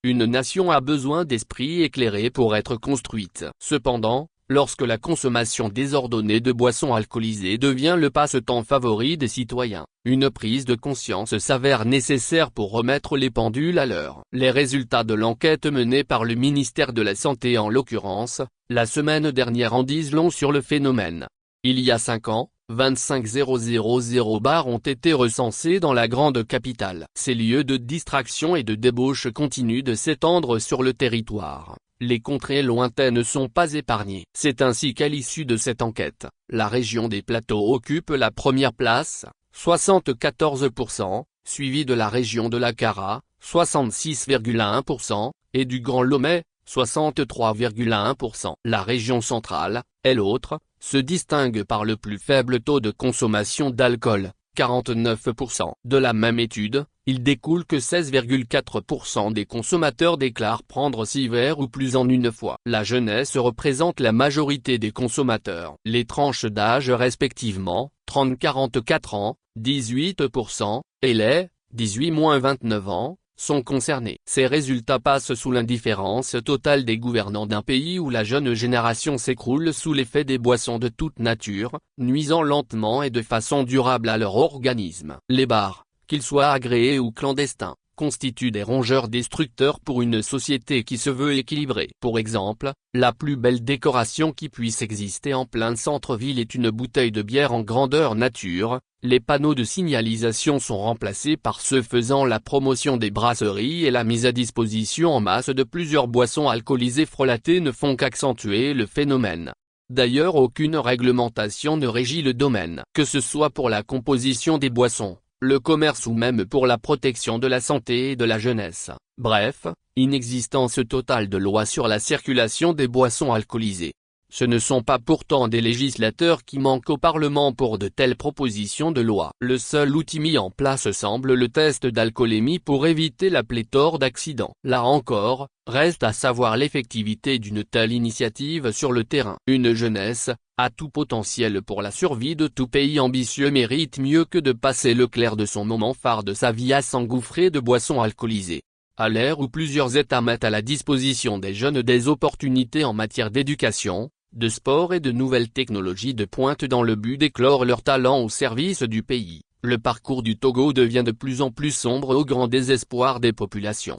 Une nation a besoin d'esprits éclairés pour être construite. Cependant, lorsque la consommation désordonnée de boissons alcoolisées devient le passe-temps favori des citoyens, une prise de conscience s'avère nécessaire pour remettre les pendules à l'heure. Les résultats de l'enquête menée par le ministère de la Santé en l'occurrence, la semaine dernière en disent long sur le phénomène. Il y a 5 ans, 25 000 bars ont été recensés dans la grande capitale. Ces lieux de distraction et de débauche continuent de s'étendre sur le territoire. Les contrées lointaines ne sont pas épargnées. C'est ainsi qu'à l'issue de cette enquête, la région des Plateaux occupe la première place, 74%, suivie de la région de la Cara, 66,1%, et du Grand Lomé, 63,1%. La région centrale, elle autre, se distingue par le plus faible taux de consommation d'alcool, 49%. De la même étude, il découle que 16,4% des consommateurs déclarent prendre 6 verres ou plus en une fois. La jeunesse représente la majorité des consommateurs. Les tranches d'âge respectivement, 30-44 ans, 18%, et les 18-29 ans, sont concernés. Ces résultats passent sous l'indifférence totale des gouvernants d'un pays où la jeune génération s'écroule sous l'effet des boissons de toute nature, nuisant lentement et de façon durable à leur organisme. Les bars, qu'ils soient agréés ou clandestins, constituent des rongeurs destructeurs pour une société qui se veut équilibrée. Pour exemple, la plus belle décoration qui puisse exister en plein centre-ville est une bouteille de bière en grandeur nature. Les panneaux de signalisation sont remplacés par ceux faisant la promotion des brasseries et la mise à disposition en masse de plusieurs boissons alcoolisées frelatées ne font qu'accentuer le phénomène. D'ailleurs, aucune réglementation ne régit le domaine, que ce soit pour la composition des boissons, le commerce ou même pour la protection de la santé et de la jeunesse. Bref, inexistence totale de loi sur la circulation des boissons alcoolisées. Ce ne sont pas pourtant des législateurs qui manquent au Parlement pour de telles propositions de loi. Le seul outil mis en place semble le test d'alcoolémie pour éviter la pléthore d'accidents. Là encore, reste à savoir l'effectivité d'une telle initiative sur le terrain. Une jeunesse, à tout potentiel pour la survie de tout pays ambitieux mérite mieux que de passer le clair de son moment phare de sa vie à s'engouffrer de boissons alcoolisées. À l'ère où plusieurs États mettent à la disposition des jeunes des opportunités en matière d'éducation, de sport et de nouvelles technologies de pointe dans le but d'éclore leurs talents au service du pays, le parcours du Togo devient de plus en plus sombre au grand désespoir des populations.